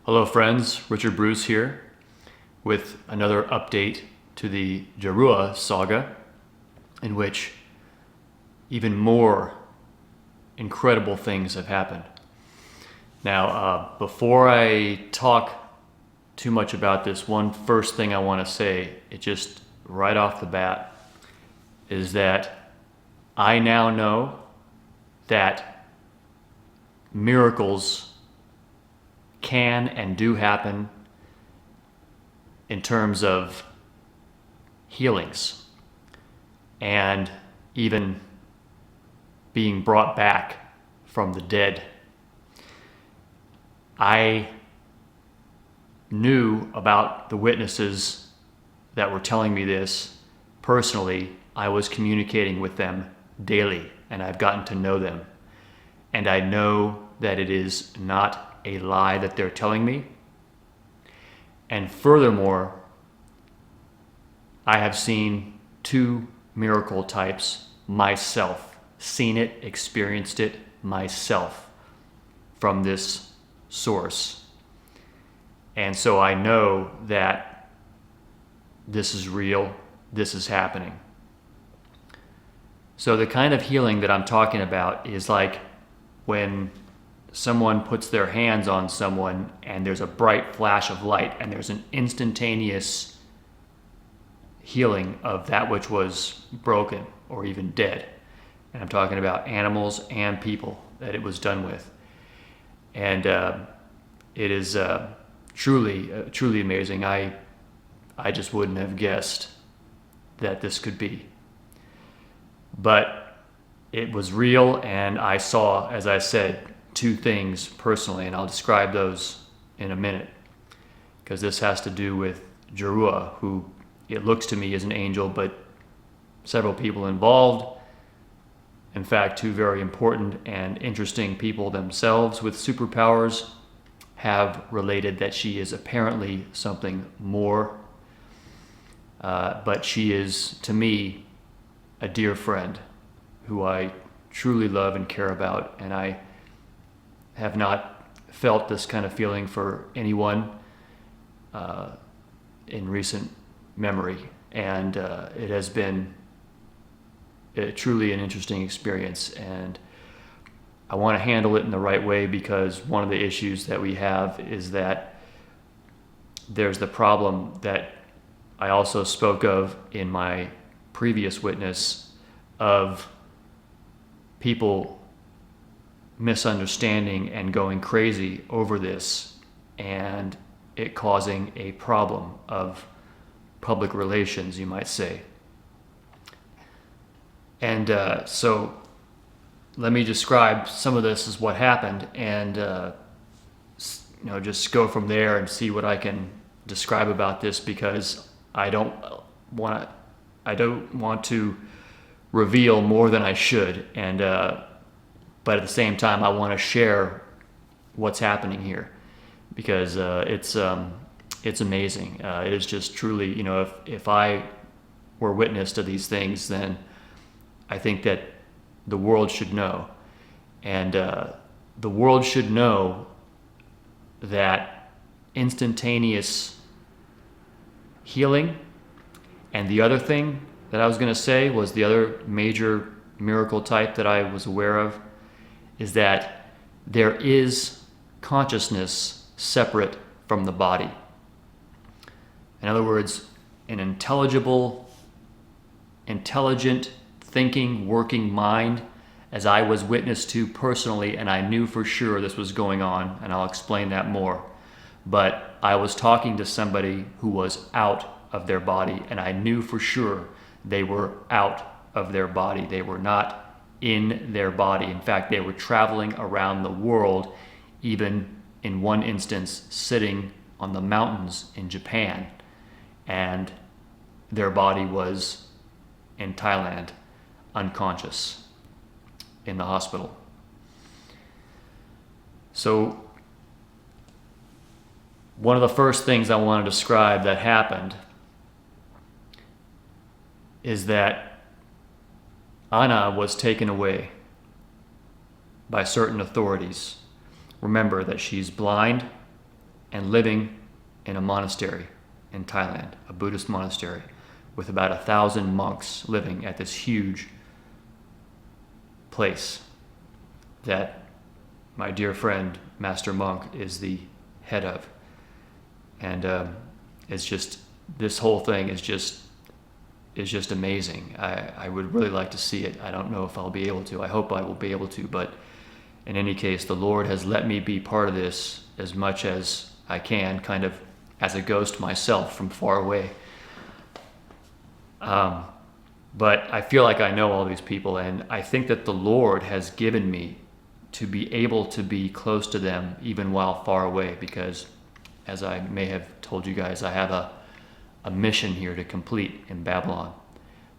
Hello friends, Richard Bruce here with another update to the Jeurua saga, in which even more incredible things have happened. Now, before I talk too much about this, one first thing I want to say, it just right off the bat, is that I now know that miracles can and do happen in terms of healings and even being brought back from the dead. I knew about the witnesses that were telling me this personally. I was communicating with them daily, and I've gotten to know them. And I know that it is not a lie that they're telling me. And furthermore, I have seen two miracle types myself, seen it, experienced it myself from this source. And so I know that this is real, this is happening. So the kind of healing that I'm talking about is like when someone puts their hands on someone and there's a bright flash of light and there's an instantaneous healing of that which was broken or even dead. And I'm talking about animals and people that it was done with. And it is truly amazing. I just wouldn't have guessed that this could be. But it was real, and I saw, as I said, two things personally, and I'll describe those in a minute, because this has to do with Jeurua, who it looks to me is an angel, but several people involved, in fact, two very important and interesting people themselves with superpowers, have related that she is apparently something more, but she is, to me, a dear friend who I truly love and care about, and I have not felt this kind of feeling for anyone in recent memory, and it has been truly an interesting experience, and I want to handle it in the right way, because one of the issues that we have is that there's the problem that I also spoke of in my previous witness of people misunderstanding and going crazy over this, and it causing a problem of public relations, you might say. And so let me describe some of this as what happened, and just go from there and see what I can describe about this, because I don't want to reveal more than I should, and but at the same time, I want to share what's happening here, because it's amazing. It is just truly, if I were witness to these things, then I think that the world should know, and the world should know that instantaneous healing. And the other thing that I was going to say was the other major miracle type that I was aware of is that there is consciousness separate from the body. In other words, an intelligent, thinking, working mind, as I was witness to personally, and I knew for sure this was going on, and I'll explain that more. But I was talking to somebody who was out of their body, and I knew for sure they were out of their body. They were not in their body. In fact, they were traveling around the world, even in one instance sitting on the mountains in Japan, and their body was in Thailand, unconscious in the hospital. So one of the first things I want to describe that happened is that Anna was taken away by certain authorities. Remember that she's blind, and living in a monastery in Thailand, a Buddhist monastery, with about 1,000 monks living at this huge place that my dear friend, Master Monk, is the head of. And it's just, this whole thing is just amazing. I would really like to see it. I don't know if I'll be able to. I hope I will be able to, but in any case, the Lord has let me be part of this as much as I can, kind of as a ghost myself from far away. But I feel like I know all these people, and I think that the Lord has given me to be able to be close to them even while far away, because as I may have told you guys, I have a mission here to complete in Babylon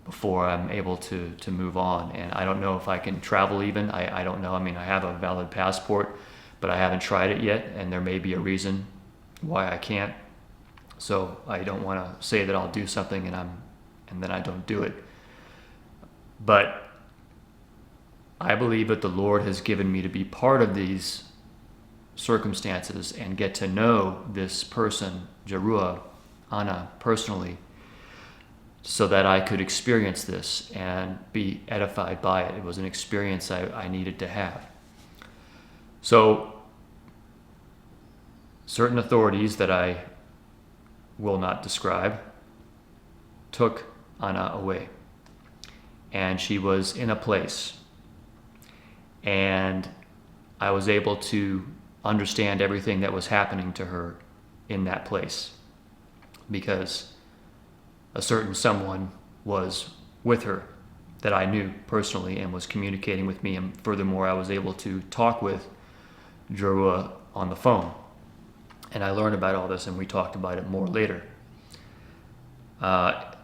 before I'm able to move on. And I don't know if I can travel even. I don't know. I mean, I have a valid passport, but I haven't tried it yet, and there may be a reason why I can't. So I don't want to say that I'll do something and then I don't do it. But I believe that the Lord has given me to be part of these circumstances and get to know this person, Jeurua, Anna, personally, so that I could experience this and be edified by it. It was an experience I needed to have. So certain authorities that I will not describe took Anna away. And she was in a place, and I was able to understand everything that was happening to her in that place, because a certain someone was with her that I knew personally and was communicating with me. And furthermore, I was able to talk with Jeurua on the phone. And I learned about all this, and we talked about it more later.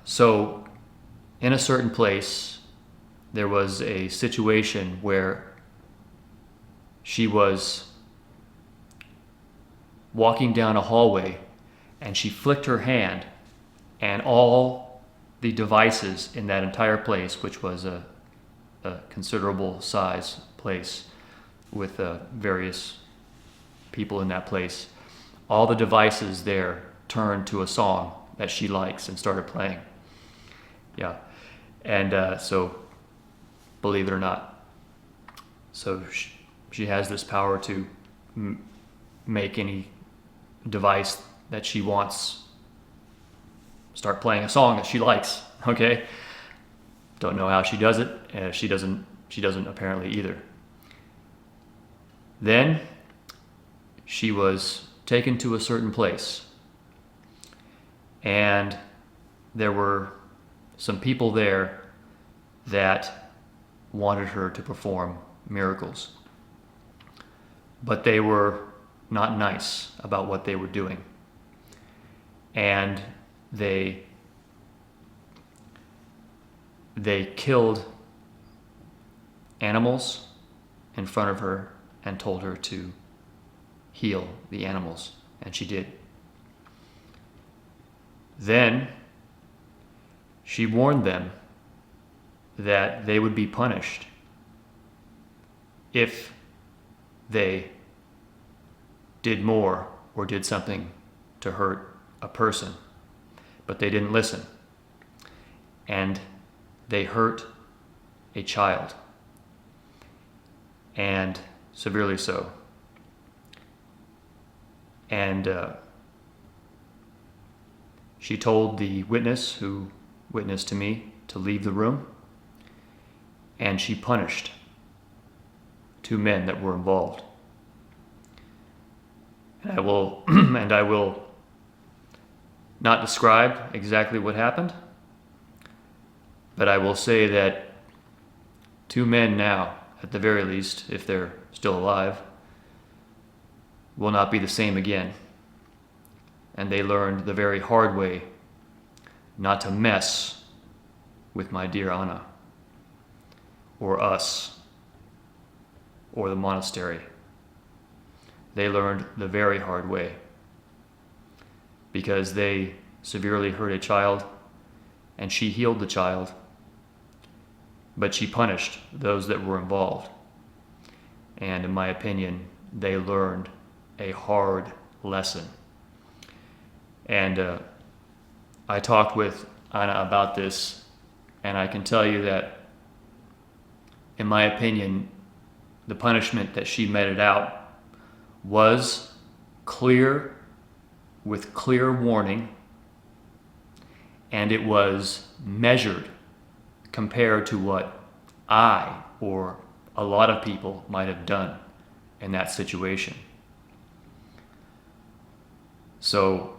So in a certain place, there was a situation where she was walking down a hallway, and she flicked her hand, and all the devices in that entire place, which was a considerable size place with various people in that place, all the devices there turned to a song that she likes and started playing. Yeah. And so, believe it or not, so she has this power to make any device that she wants start playing a song that she likes. Okay, don't know how she does it. She doesn't apparently either. Then she was taken to a certain place, and there were some people there that wanted her to perform miracles, but they were not nice about what they were doing, and they killed animals in front of her and told her to heal the animals, and she did. Then she warned them that they would be punished if they did more or did something to hurt a person. But they didn't listen. And they hurt a child, and severely so. And she told the witness who witnessed to me to leave the room, and she punished 2 men that were involved. And I will not describe exactly what happened, but I will say that 2 men now, at the very least, if they're still alive, will not be the same again. And they learned the very hard way not to mess with my dear Anna, or us, or the monastery. They learned the very hard way, because they severely hurt a child, and she healed the child, but she punished those that were involved. And in my opinion, they learned a hard lesson. And I talked with Anna about this, and I can tell you that, in my opinion, the punishment that she meted out was clear, with clear warning, and it was measured compared to what I or a lot of people might have done in that situation. So,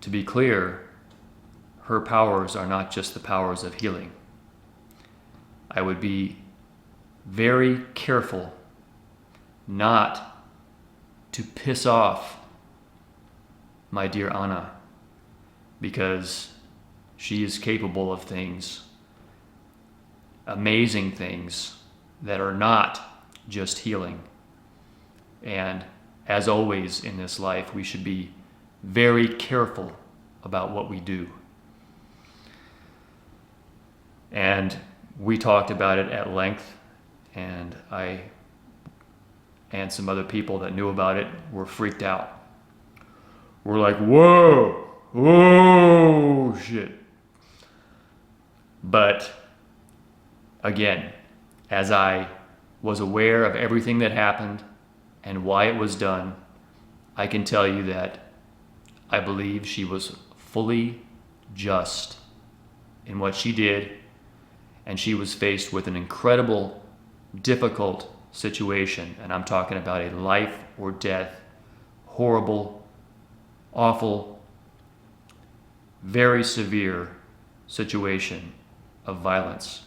to be clear, her powers are not just the powers of healing. I would be very careful not to piss off my dear Anna, because she is capable of things, amazing things, that are not just healing. And as always in this life, we should be very careful about what we do. And we talked about it at length, and I and some other people that knew about it were freaked out. We're like, whoa, shit. But again, as I was aware of everything that happened and why it was done, I can tell you that I believe she was fully just in what she did, and she was faced with an incredible, difficult situation. And I'm talking about a life or death, horrible, awful, very severe situation of violence.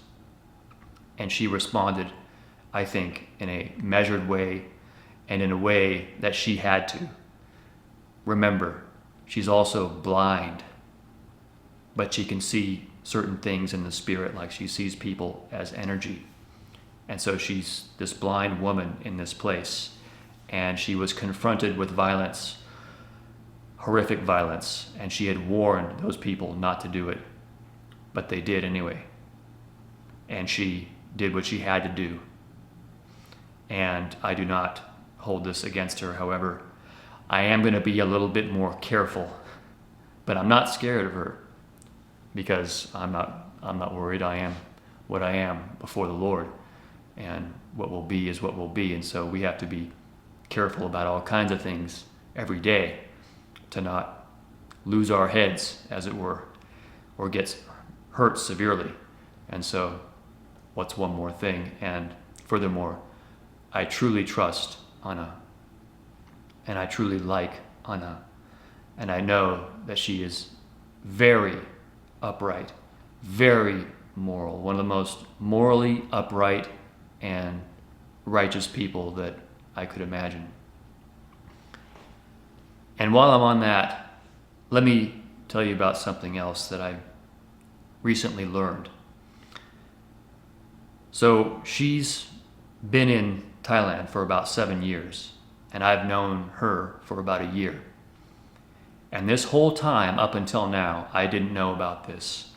And she responded, I think, in a measured way, and in a way that she had to. Remember, she's also blind, but she can see certain things in the spirit, like she sees people as energy. And so she's this blind woman in this place, and she was confronted with violence, horrific violence, and she had warned those people not to do it, but they did anyway. And she did what she had to do. And I do not hold this against her. However, I am going to be a little bit more careful, but I'm not scared of her, because I'm not worried. I am what I am before the Lord, and what will be is what will be. And so we have to be careful about all kinds of things every day to not lose our heads, as it were, or get hurt severely. And so what's one more thing? And furthermore, I truly trust Anna, and I truly like Anna, and I know that she is very upright, very moral, one of the most morally upright and righteous people that I could imagine. And while I'm on that, let me tell you about something else that I recently learned. So she's been in Thailand for about 7 years, and I've known her for about a year. And this whole time up until now, I didn't know about this.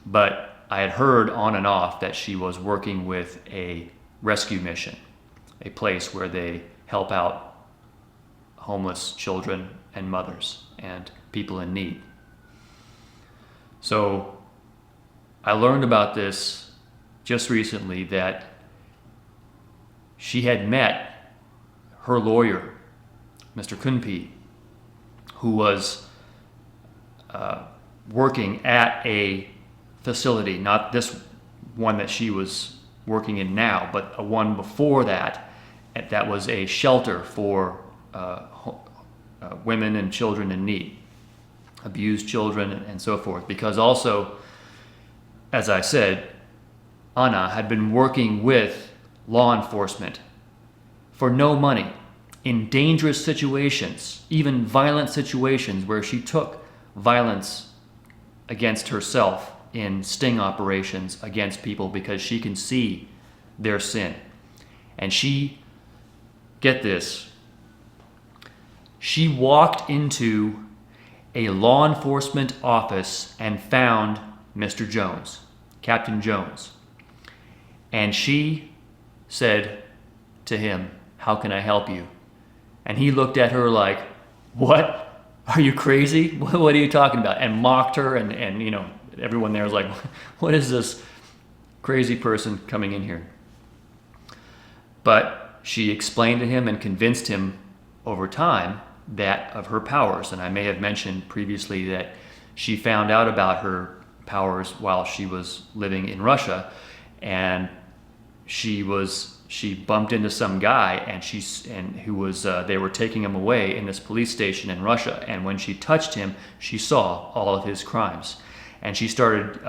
But I had heard on and off that she was working with a rescue mission, a place where they help out homeless children and mothers and people in need. So I learned about this just recently, that she had met her lawyer, Mr. Kunpi, who was working at a facility, not this one that she was working in now, but a one before that, that was a shelter for women and children in need, abused children and so forth. Because also, as I said, Anna had been working with law enforcement for no money in dangerous situations, even violent situations where she took violence against herself in sting operations against people because she can see their sin. And she, get this, she walked into a law enforcement office and found Mr. Jones, Captain Jones. And she said to him, "How can I help you?" And he looked at her like, what? Are you crazy? What are you talking about? And mocked her, and you know, everyone there was like, what is this crazy person coming in here? But she explained to him and convinced him over time that of her powers. And I may have mentioned previously that she found out about her powers while she was living in Russia, and she bumped into some guy, and who was they were taking him away in this police station in Russia. And when she touched him, she saw all of his crimes, and she started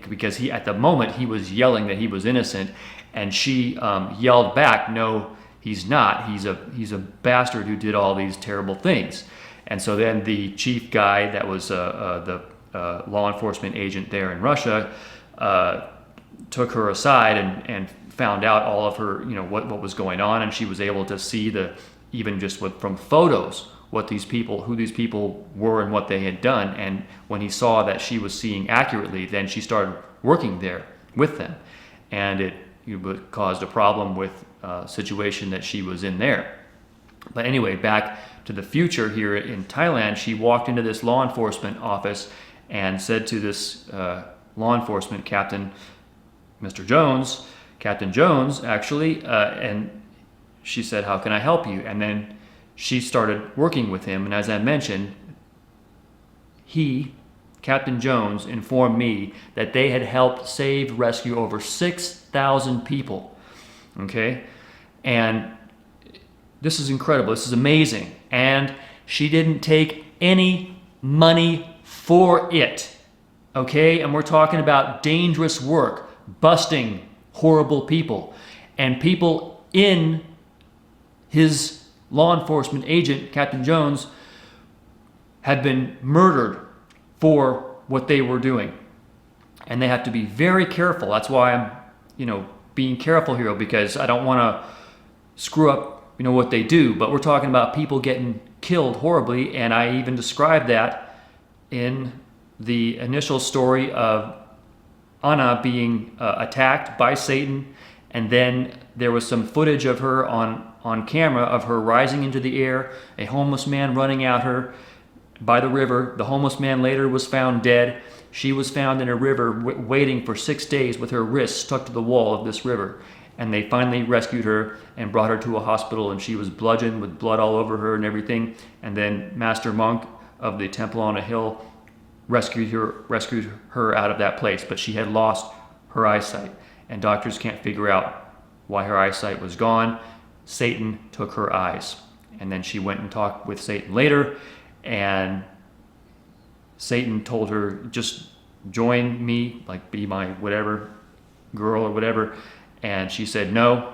because he, at the moment, he was yelling that he was innocent, and she yelled back, "No, he's not. He's a bastard who did all these terrible things." And so then the chief guy that was the law enforcement agent there in Russia took her aside and found out all of her, you know, what was going on, and she was able to see even just from photos who these people were and what they had done. And when he saw that she was seeing accurately, then she started working there with them, and it caused a problem with situation that she was in there. But anyway, back to the future here in Thailand, she walked into this law enforcement office and said to this law enforcement captain, Captain Jones, actually, and she said, "How can I help you?" And then she started working with him. And as I mentioned, Captain Jones, informed me that they had helped rescue over 6,000 people. Okay? And this is incredible. This is amazing. And she didn't take any money for it. Okay? And we're talking about dangerous work, busting horrible people. And people in his law enforcement agent, Captain Jones, had been murdered for what they were doing. And they have to be very careful. That's why I'm, being careful here, because I don't want to screw up, what they do. But we're talking about people getting killed horribly. And I even described that in the initial story of Anna being attacked by Satan, and then there was some footage of her on camera of her rising into the air, a homeless man running at her by the river. The homeless man later was found dead. She was found in a river waiting for 6 days with her wrists stuck to the wall of this river, and they finally rescued her and brought her to a hospital, and she was bludgeoned with blood all over her and everything. And then Master Monk of the Temple on a Hill rescued her out of that place, but she had lost her eyesight, and doctors can't figure out why her eyesight was gone. Satan took her eyes, and then she went and talked with Satan later, and Satan told her, just join me, like be my whatever girl or whatever, and she said no,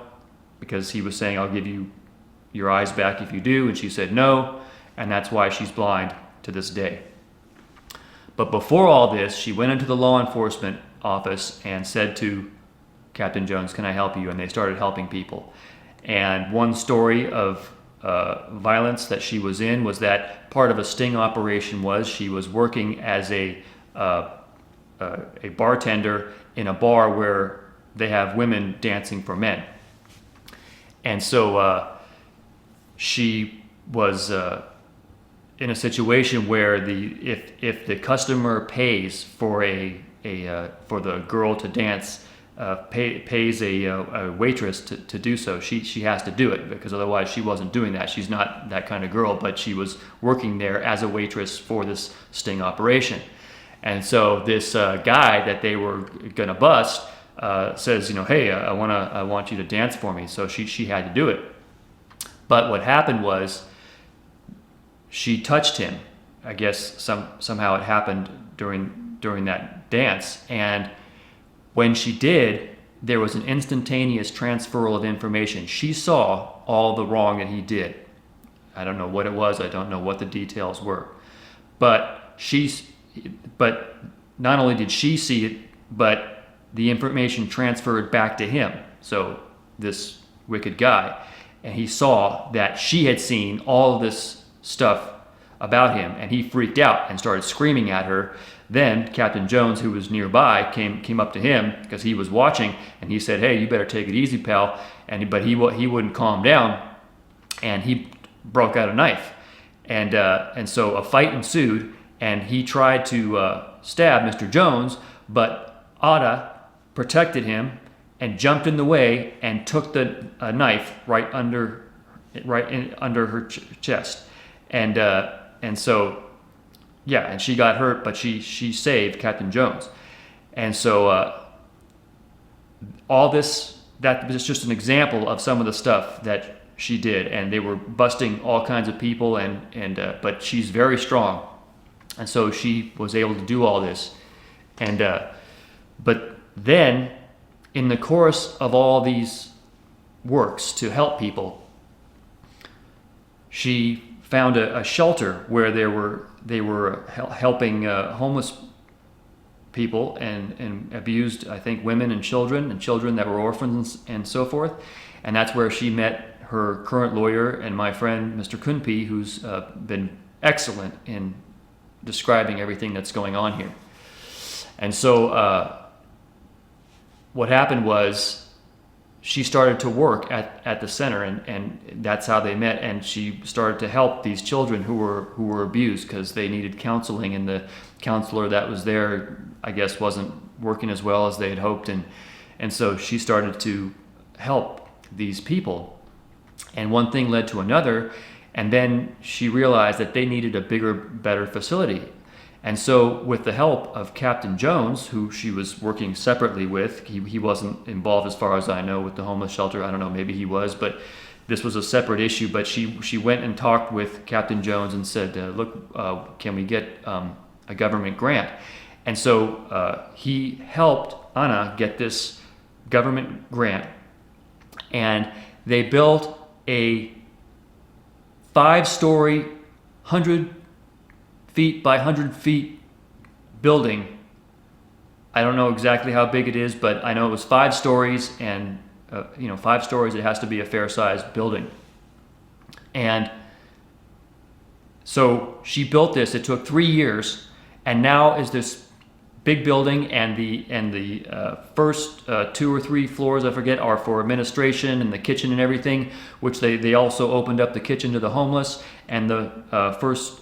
because he was saying, I'll give you your eyes back if you do, and she said no, and that's why she's blind to this day. But before all this, she went into the law enforcement office and said to Captain Jones, "Can I help you?" And they started helping people. And one story of violence that she was in was that part of a sting operation was she was working as a bartender in a bar where they have women dancing for men. And so she was in a situation where if the customer pays for for the girl to dance, pays a waitress to do so, she has to do it, because otherwise she wasn't doing that. She's not that kind of girl, but she was working there as a waitress for this sting operation. And so this guy that they were gonna bust says, hey, I want you to dance for me. So she had to do it. But what happened was, she touched him. I guess somehow it happened during that dance, and when she did, there was an instantaneous transfer of information. She saw all the wrong that he did. I don't know what it was. I don't know what the details were, but not only did she see it, but the information transferred back to him. So this wicked guy, and he saw that she had seen all of this stuff about him, and he freaked out and started screaming at her. Then Captain Jones, who was nearby, came up to him because he was watching, and he said, "Hey, you better take it easy, pal." But he wouldn't calm down, and he broke out a knife, and so a fight ensued, and he tried to stab Mr. Jones, but Ada protected him and jumped in the way and took the knife right under her chest, and so yeah, and she got hurt, but she saved Captain Jones, and so all this, that was just an example of some of the stuff that she did, and they were busting all kinds of people, but she's very strong, and so she was able to do all this, and but then in the course of all these works to help people, she found a shelter where they were helping homeless people and abused, I think, women and children that were orphans and so forth. And that's where she met her current lawyer and my friend, Mr. Kunpi, who's been excellent in describing everything that's going on here. And so what happened was she started to work at the center, and that's how they met. And she started to help these children who were abused because they needed counseling, and the counselor that was there, I guess, wasn't working as well as they had hoped, and so she started to help these people, and one thing led to another, and then she realized that they needed a bigger, better facility. And so with the help of Captain Jones, who she was working separately with, he wasn't involved as far as I know with the homeless shelter. I don't know, maybe he was, but this was a separate issue. But she went and talked with Captain Jones and said, look, can we get a government grant? And so he helped Anna get this government grant, and they built a 5-story, 100 feet by 100 feet building. I don't know exactly how big it is, but I know it was 5 stories, and 5 stories, it has to be a fair-sized building. And so she built this. It took 3 years, and now is this big building, and the first 2 or 3 floors, I forget, are for administration and the kitchen and everything, which they also opened up the kitchen to the homeless, and the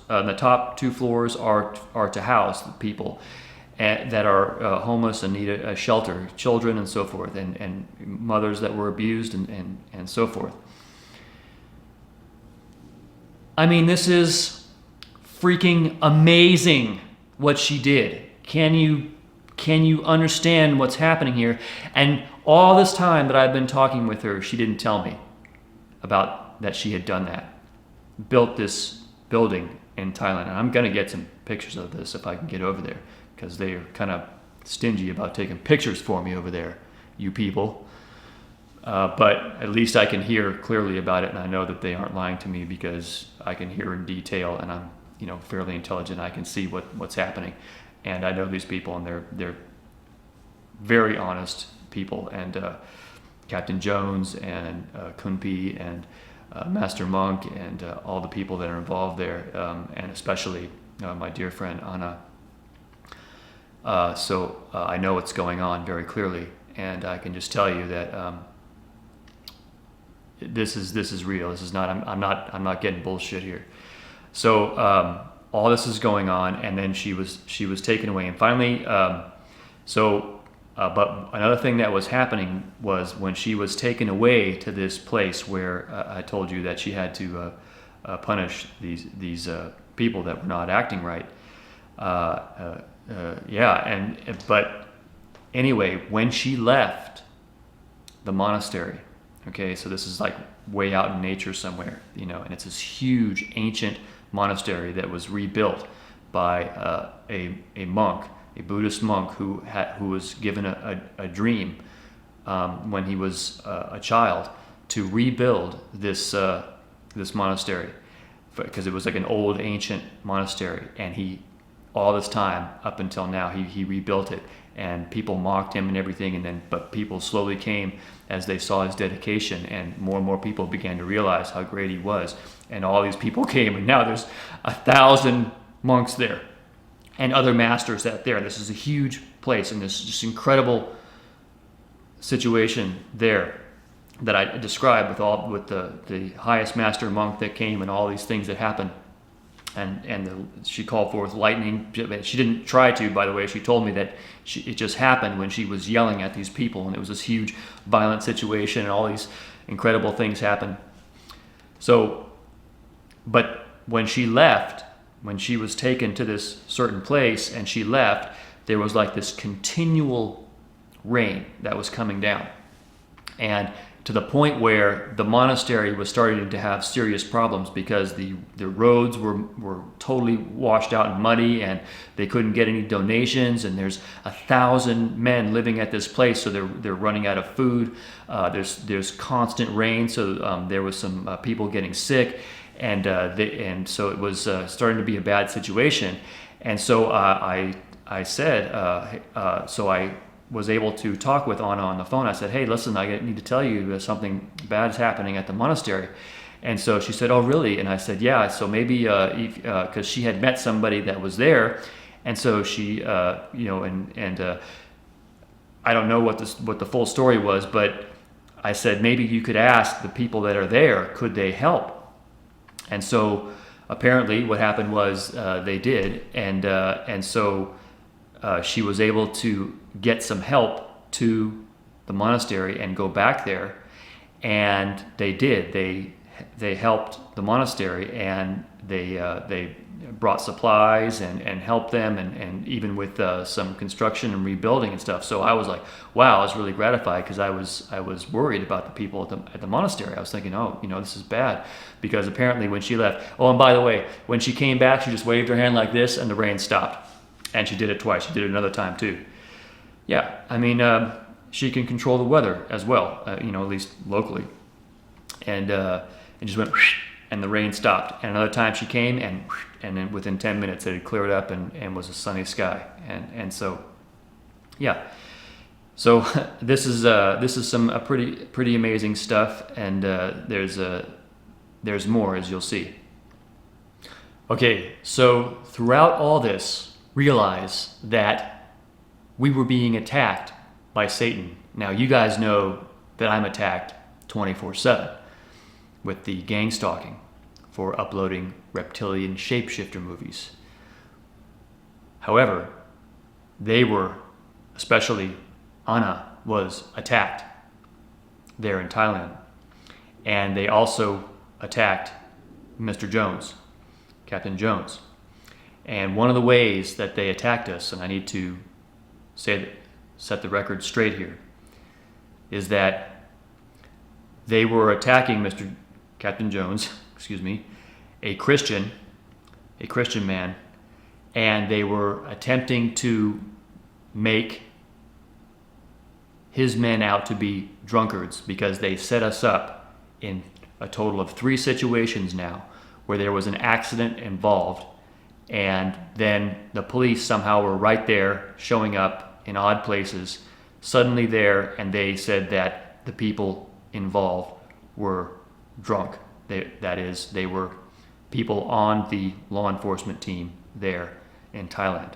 the top 2 floors are to house the people that are homeless and need a shelter, children and so forth, and mothers that were abused and so forth. I mean, this is freaking amazing what she did. Can you understand what's happening here? And all this time that I've been talking with her, she didn't tell me about that she had done that. Built this building in Thailand. And I'm going to get some pictures of this if I can get over there, because they are kind of stingy about taking pictures for me over there, you people. But at least I can hear clearly about it, and I know that they aren't lying to me because I can hear in detail, and I'm fairly intelligent. I can see what's happening. And I know these people, and they're very honest people. And Captain Jones and Kunpi and Master Monk and all the people that are involved there, and especially my dear friend Anna. So I know what's going on very clearly, and I can just tell you that this is real. This is not. I'm not getting bullshit here. So. All this is going on, and then she was taken away, and finally, but another thing that was happening was when she was taken away to this place where I told you that she had to punish these people that were not acting right. But anyway, when she left the monastery, okay, so this is like way out in nature somewhere, and it's this huge ancient monastery that was rebuilt by a monk, a Buddhist monk who was given a dream when he was a child to rebuild this monastery, because it was like an old ancient monastery, and he, all this time up until now, he rebuilt it, and people mocked him and everything, but people slowly came as they saw his dedication, and more people began to realize how great he was, and all these people came, and now there's 1,000 monks there and other masters there. This is a huge place, and this just incredible situation there. that I described with the highest master monk that came and all these things that happened. And she called forth lightning. She didn't try to, by the way. She told me that it just happened when she was yelling at these people, and it was this huge violent situation, and all these incredible things happened. So, but when she left, when she was taken to this certain place and she left, there was like this continual rain that was coming down. And to the point where the monastery was starting to have serious problems because the roads were totally washed out and muddy, and they couldn't get any donations, and there's 1,000 men living at this place, so they're running out of food. There's constant rain, so there was some people getting sick, and so it was starting to be a bad situation. And so I was able to talk with Anna on the phone. I said, hey, listen, I need to tell you something bad is happening at the monastery. And so she said, oh, really? And I said, yeah, so maybe, because she had met somebody that was there. And so she, I don't know what the full story was, but I said, maybe you could ask the people that are there, could they help? And so apparently what happened was they did. And so she was able to get some help to the monastery and go back there, and they did. They helped the monastery, and they brought supplies and helped them, and even with some construction and rebuilding and stuff. So I was like, wow, I was really gratified, because I was worried about the people at the monastery. I was thinking, oh, this is bad, because apparently when she left, oh, and by the way, when she came back, she just waved her hand like this, and the rain stopped. And she did it twice. She did it another time too. Yeah, I mean, she can control the weather as well, at least locally. And it just went, and the rain stopped. And another time she came, and then within 10 minutes it had cleared up and was a sunny sky. And so, yeah. So this is some pretty amazing stuff, and there's more, as you'll see. Okay, so throughout all this, realize that we were being attacked by Satan. Now, you guys know that I'm attacked 24/7 with the gang stalking for uploading reptilian shapeshifter movies. However, they were, especially Anna, was attacked there in Thailand. And they also attacked Mr. Jones, Captain Jones. And one of the ways that they attacked us, and I need to set the record straight here, is that they were attacking Mr. Captain Jones, a Christian man, and they were attempting to make his men out to be drunkards, because they set us up in a total of 3 situations now where there was an accident involved. And then the police somehow were right there, showing up in odd places, suddenly there, and they said that the people involved were drunk. That is, they were people on the law enforcement team there in Thailand.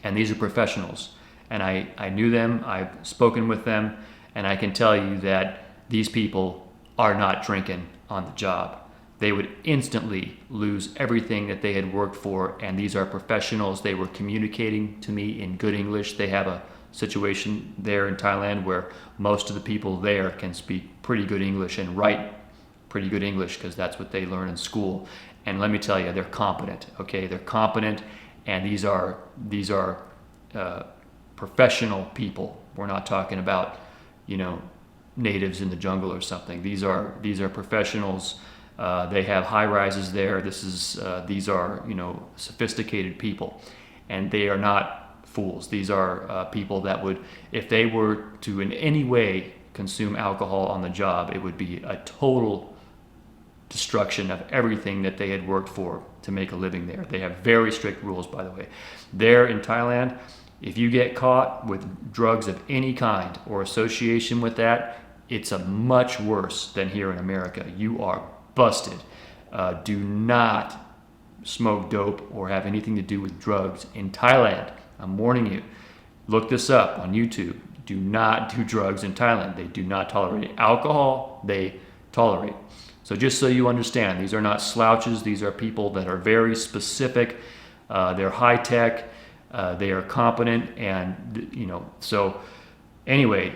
And these are professionals. And I knew them, I've spoken with them, and I can tell you that these people are not drinking on the job. They would instantly lose everything that they had worked for, and these are professionals. They were communicating to me in good English. They have a situation there in Thailand where most of the people there can speak pretty good English and write pretty good English, because that's what they learn in school. And let me tell you, they're competent, okay? They're competent, and these are professional people. We're not talking about, natives in the jungle or something. These are professionals. They have high rises there. These are sophisticated people, and they are not fools. These are people that would, if they were to in any way consume alcohol on the job, it would be a total destruction of everything that they had worked for to make a living there. They have very strict rules, by the way. There in Thailand, if you get caught with drugs of any kind or association with that, it's a much worse than here in America. You are busted. Do not smoke dope or have anything to do with drugs in Thailand. I'm warning you. Look this up on YouTube. do not do drugs in Thailand. They do not tolerate alcohol. They tolerate. So just so you understand, these are not slouches. These are people that are very specific. They're high tech. They are competent, and So anyway,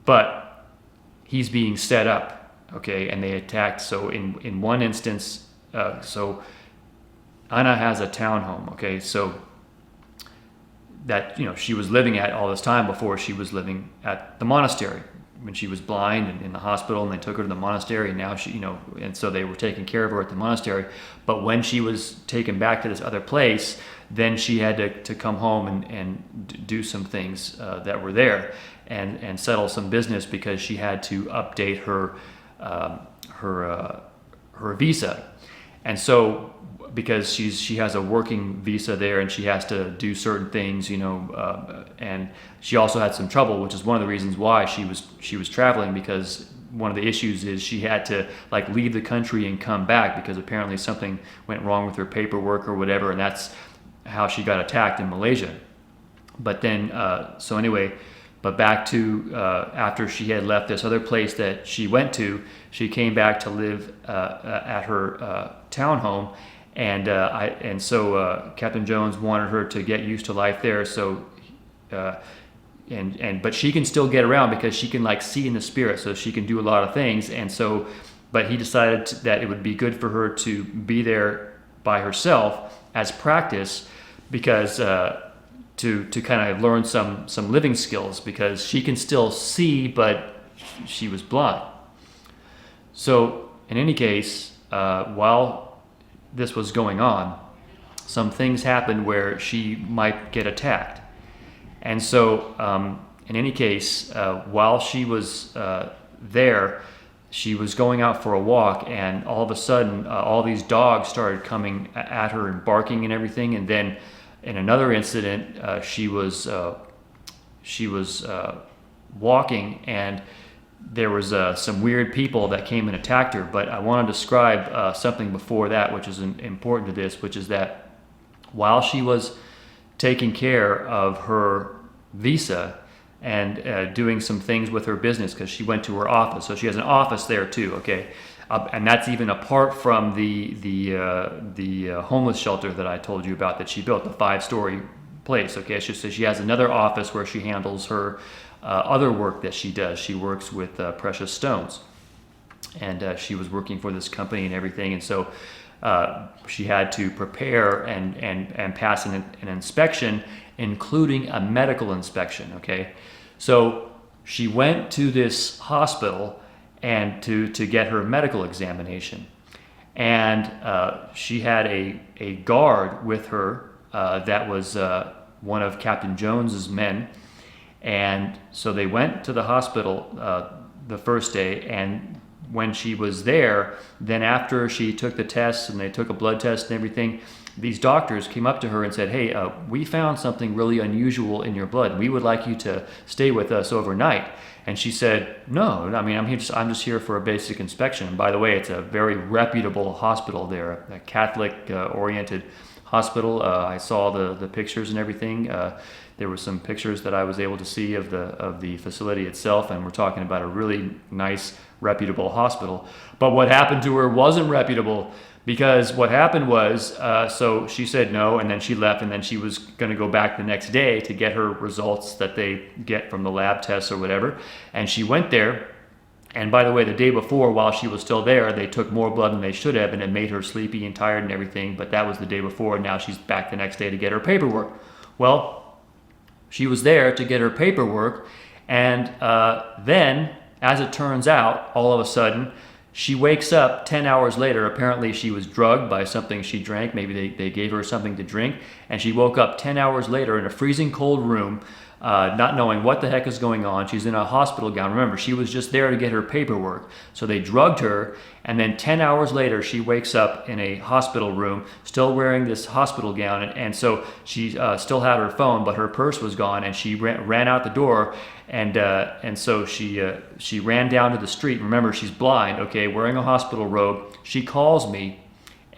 but he's being set up, okay, and they attacked. So in one instance, so Anna has a townhome, okay, so that she was living at all this time before she was living at the monastery when she was blind and in the hospital, and they took her to the monastery, and now she and so they were taking care of her at the monastery. But when she was taken back to this other place, then she had to come home and do some things that were there and settle some business, because she had to update her visa. And so because she has a working visa there, and she has to do certain things, and she also had some trouble, which is one of the reasons why she was traveling, because one of the issues is she had to leave the country and come back, because apparently something went wrong with her paperwork or whatever, and that's how she got attacked in Malaysia. But then but back to after she had left this other place that she went to, she came back to live at her townhome, and so Captain Jones wanted her to get used to life there. So but she can still get around, because she can see in the spirit, so she can do a lot of things. And so, but he decided that it would be good for her to be there by herself as practice, because to kind of learn some living skills, because she can still see, but she was blind. So in any case, while this was going on, some things happened where she might get attacked. And so in any case, while she was there, she was going out for a walk, and all of a sudden all these dogs started coming at her and barking and everything. And then in another incident, she was walking, and there was some weird people that came and attacked her. But I want to describe something before that, which is important to this, which is that while she was taking care of her visa and doing some things with her business, because she went to her office, so she has an office there too, okay, and that's even apart from the homeless shelter that I told you about that she built, the 5-story place, okay. It's just that she has another office where she handles her other work that she does. She works with precious stones, and she was working for this company and everything, and so she had to prepare and pass an inspection, including a medical inspection, okay. So she went to this hospital and to get her medical examination, and she had a guard with her that was one of Captain Jones's men. And so they went to the hospital the first day, and when she was there, then after she took the tests and they took a blood test and everything, these doctors came up to her and said, "Hey, we found something really unusual in your blood. We would like you to stay with us overnight." And she said, "No, I mean, I'm just here for a basic inspection." And by the way, it's a very reputable hospital there, a Catholic oriented hospital. I saw the pictures and everything. There were some pictures that I was able to see of the facility itself, and we're talking about a really nice, reputable hospital. But what happened to her wasn't reputable, because what happened was, so she said no, and then she left, and then she was going to go back the next day to get her results that they get from the lab tests or whatever. And she went there, and by the way, the day before, while she was still there, they took more blood than they should have, and it made her sleepy and tired and everything. But that was the day before, and now she's back the next day to get her paperwork. Well, she was there to get her paperwork, and then, as it turns out, all of a sudden, she wakes up 10 hours later. Apparently she was drugged by something she drank. Maybe they gave her something to drink, and she woke up 10 hours later in a freezing cold room, not knowing what the heck is going on. She's in a hospital gown. Remember, she was just there to get her paperwork. So they drugged her, and then 10 hours later, she wakes up in a hospital room, still wearing this hospital gown. And so she still had her phone, but her purse was gone, and she ran out the door. And so she ran down to the street. Remember, she's blind, okay, wearing a hospital robe. She calls me,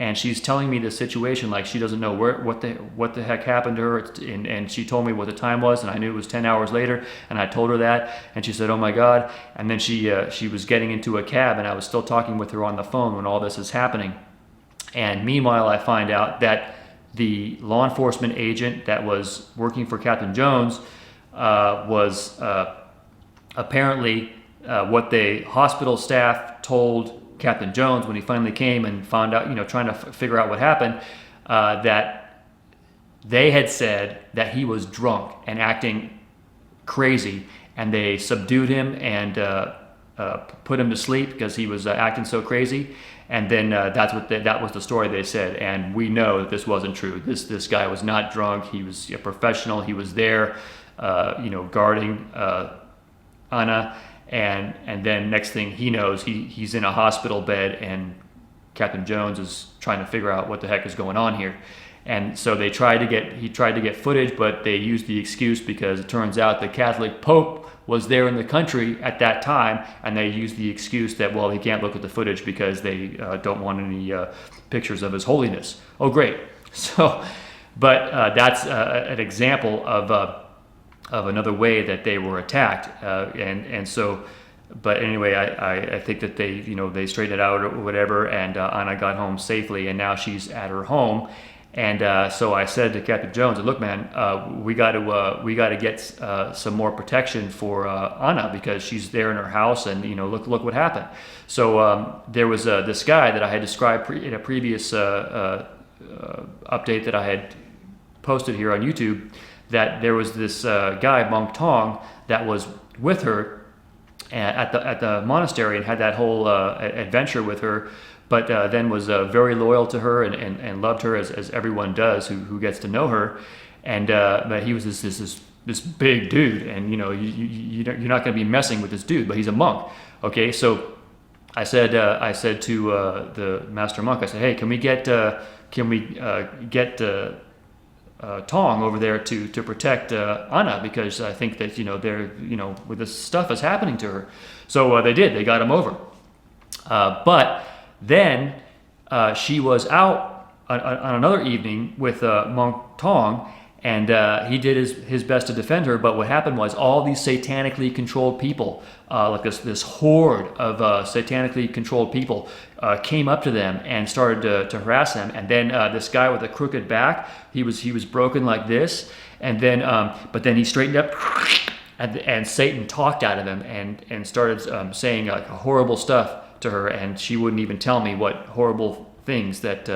and she's telling me the situation like she doesn't know what the heck happened to her. And she told me what the time was, and I knew it was 10 hours later, and I told her that, and she said, "Oh my God!" And then she was getting into a cab, and I was still talking with her on the phone when all this is happening. And meanwhile, I find out that the law enforcement agent that was working for Captain Jones was apparently what the hospital staff told Captain Jones when he finally came and found out, trying to figure out what happened, that they had said that he was drunk and acting crazy, and they subdued him and put him to sleep because he was acting so crazy. And then that was the story they said. And we know that this wasn't true. This guy was not drunk. He was a professional. He was there, guarding Anna. And then next thing he knows, he's in a hospital bed, and Captain Jones is trying to figure out what the heck is going on here. And so he tried to get footage, but they used the excuse because it turns out the Catholic Pope was there in the country at that time, and they used the excuse that, well, he can't look at the footage because they don't want any pictures of His Holiness. Oh, great. So, but that's an example of another way that they were attacked, and so, but anyway, I think that they straightened it out or whatever, and Anna got home safely, and now she's at her home, and so I said to Captain Jones, "Look, man, we got to get some more protection for Anna because she's there in her house, and look what happened." So there was this guy that I had described in a previous update that I had posted here on YouTube, that there was this guy, Monk Tong, that was with her at the monastery and had that whole adventure with her, but then was very loyal to her and loved her as everyone does who gets to know her. And but he was this big dude, and you're not going to be messing with this dude, but he's a monk. Okay, so I said to the master monk, I said, "Hey, can we get Tong over there to protect Anna, because I think that they're with this stuff is happening to her." So they did. They got him over. But then she was out on another evening with Monk Tong, and he did his best to defend her. But what happened was all these satanically controlled people, like this horde of satanically controlled people, came up to them and started to harass them. And then this guy with a crooked back, he was broken like this, and then but then he straightened up, and Satan talked out of him and started saying horrible stuff to her, and she wouldn't even tell me what horrible things that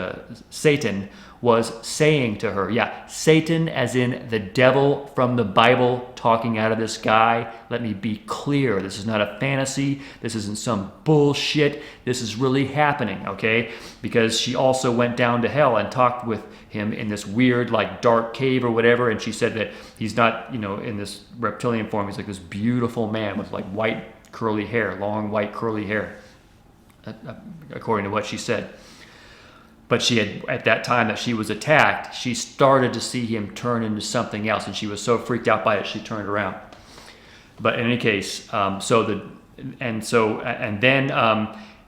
Satan was saying to her. Yeah, Satan as in the devil from the Bible talking out of this guy. Let me be clear. This is not a fantasy. This isn't some bullshit. This is really happening, okay? Because she also went down to hell and talked with him in this weird, like, dark cave or whatever, and she said that he's not, in this reptilian form. He's like this beautiful man with, like, white curly hair, long white curly hair, according to what she said. But she had, at that time that she was attacked, she started to see him turn into something else, and she was so freaked out by it, she turned around. But in any case, and then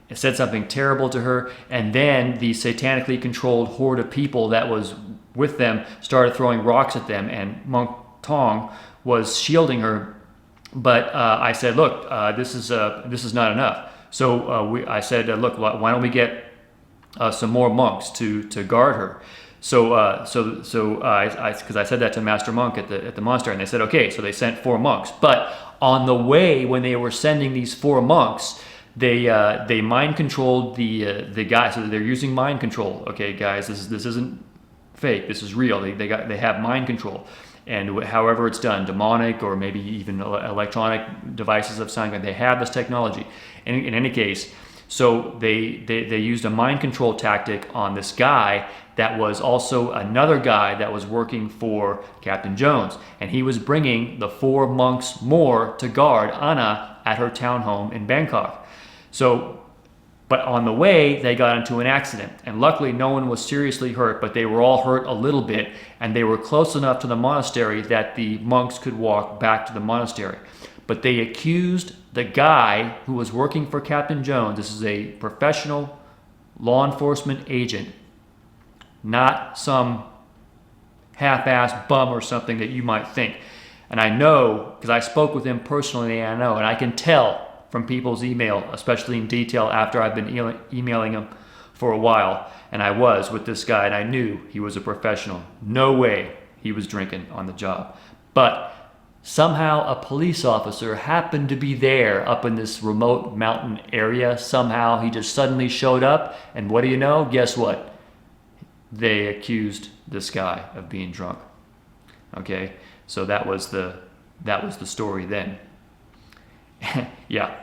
it said something terrible to her, and then the satanically controlled horde of people that was with them started throwing rocks at them, and Monk Tong was shielding her. But I said, "Look, this is not enough." So I said, "Look, why don't we get some more monks to guard her?" So because I said that to Master Monk at the monastery, and they said okay. So they sent 4 monks. But on the way, when they were sending these 4 monks, they mind controlled the guy. So they're using mind control. Okay, guys, this isn't fake. This is real. They have mind control, and however it's done, demonic or maybe even electronic devices of some kind, they have this technology. In any case. So they used a mind control tactic on this guy that was also another guy that was working for Captain Jones. And he was bringing the 4 monks more to guard Anna at her townhome in Bangkok. So, but on the way, they got into an accident. And luckily, no one was seriously hurt, but they were all hurt a little bit. And they were close enough to the monastery that the monks could walk back to the monastery. But they accused the guy who was working for Captain Jones. This is a professional law enforcement agent not some half-assed bum or something that you might think. And I know, because I spoke with him personally, and I can tell from people's email, especially in detail after I've been emailing him for a while, and I was with this guy, and I knew he was a professional. No way he was drinking on the job. But somehow a police officer happened to be there up in this remote mountain area. Somehow he just suddenly showed up, and what do you know? Guess what? They accused this guy of being drunk. Okay, so that was the story then. Yeah.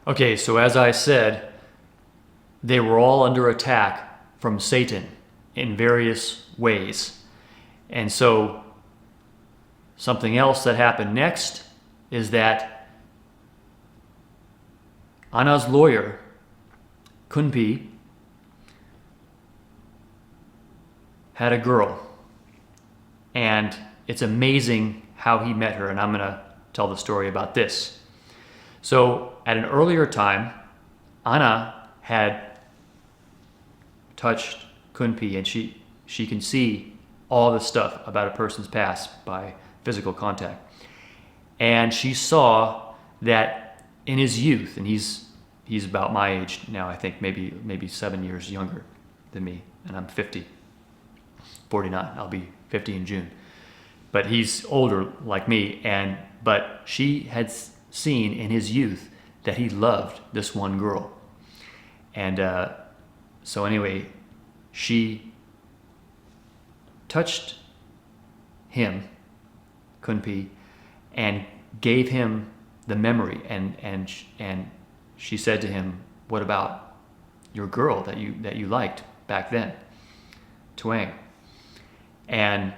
Okay, so as I said, they were all under attack from Satan in various ways. And so something else that happened next is that Anna's lawyer, Kunpi, had a girl. And it's amazing how he met her, and I'm going to tell the story about this. So at an earlier time, Anna had touched Kunpi, and she can see all the stuff about a person's past by physical contact. And she saw that in his youth, and he's about my age now, I think maybe 7 years younger than me, and I'm 49. I'll be 50 in June. But he's older like me, but she had seen in his youth that he loved this one girl. And so anyway, she touched him, Kunpi, and gave him the memory, and she said to him, "What about your girl that you liked back then, Tuang?" And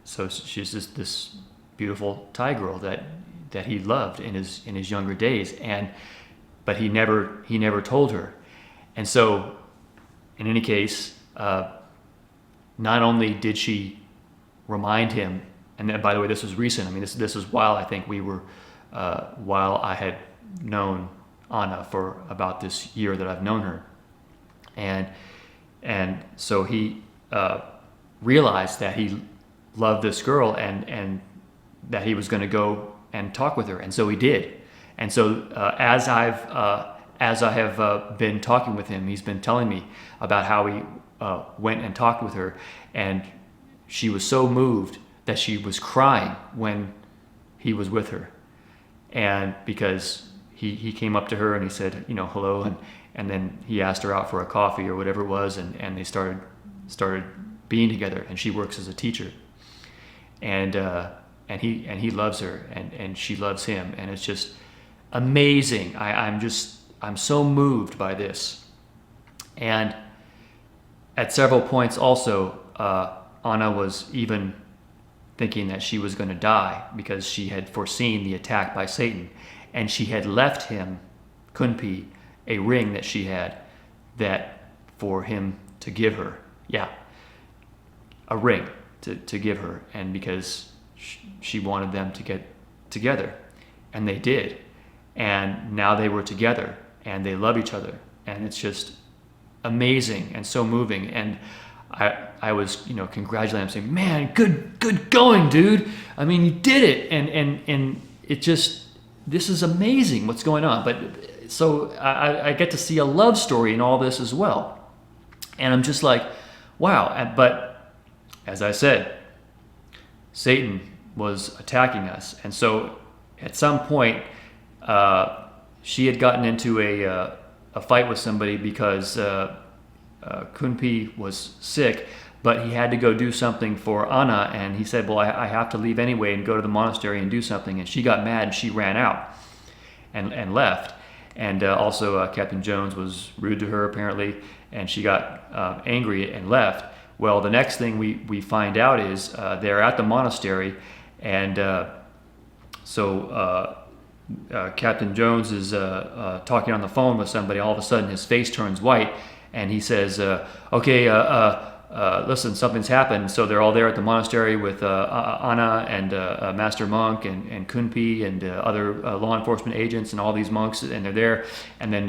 so she's just this beautiful Thai girl that he loved in his younger days, but he never told her. And so, in any case, not only did she remind him, and then, by the way, this was recent. I mean, this is while I think while I had known Anna for about this year that I've known her, and so he realized that he loved this girl and that he was going to go and talk with her, and so he did. And so as I have been talking with him, he's been telling me about how he went and talked with her, and she was so moved that she was crying when he was with her, and because he came up to her and he said, hello, and then he asked her out for a coffee or whatever it was, and they started being together, and she works as a teacher, and he loves her, and she loves him, and it's just amazing. I'm so moved by this. And at several points also, Anna was even thinking that she was going to die because she had foreseen the attack by Satan, and she had left him, Kunpi, a ring that she had that for him to give her. Yeah, a ring to give her, and because she wanted them to get together, and they did, and now they were together, and they love each other, and it's just amazing and so moving. And I was congratulating him, saying, "Man, good going, dude. I mean, you did it," and it just, this is amazing what's going on. But so I get to see a love story in all this as well, and I'm just like, wow. But as I said, Satan was attacking us, and so at some point she had gotten into a fight with somebody because Kunpi was sick, but he had to go do something for Anna, and he said, well, I have to leave anyway and go to the monastery and do something, and she got mad and she ran out and left. And also Captain Jones was rude to her apparently, and she got angry and left. Well, the next thing we find out is they're at the monastery, and so Captain Jones is talking on the phone with somebody. All of a sudden his face turns white, and he says, okay, listen, something's happened. So they're all there at the monastery with Anna and Master Monk and Kunpi and other law enforcement agents and all these monks, and they're there. And then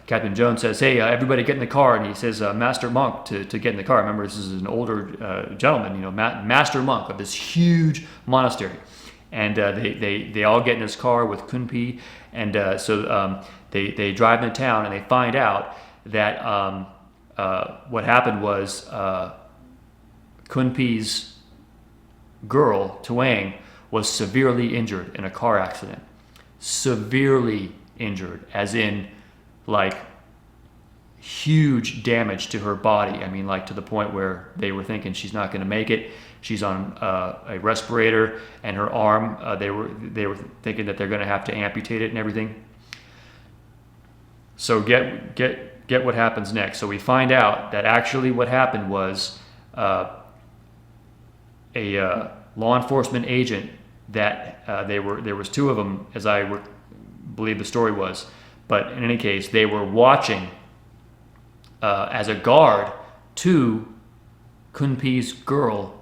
Captain Jones says, "Hey, everybody get in the car." And he says, "Master Monk to get in the car." Remember, this is an older gentleman, Master Monk of this huge monastery. And they all get in his car with Kunpi, and so they drive into town, and they find out that what happened was Kunpi's girl, Tuang, was severely injured in a car accident. Severely injured, as in like huge damage to her body. I mean, like to the point where they were thinking she's not going to make it. She's on a respirator, and her arm, they were thinking that they're going to have to amputate it and everything. So get what happens next. So we find out that actually what happened was a law enforcement agent that there was two of them, as I believe the story was. But in any case, they were watching as a guard to Kunpi's girl,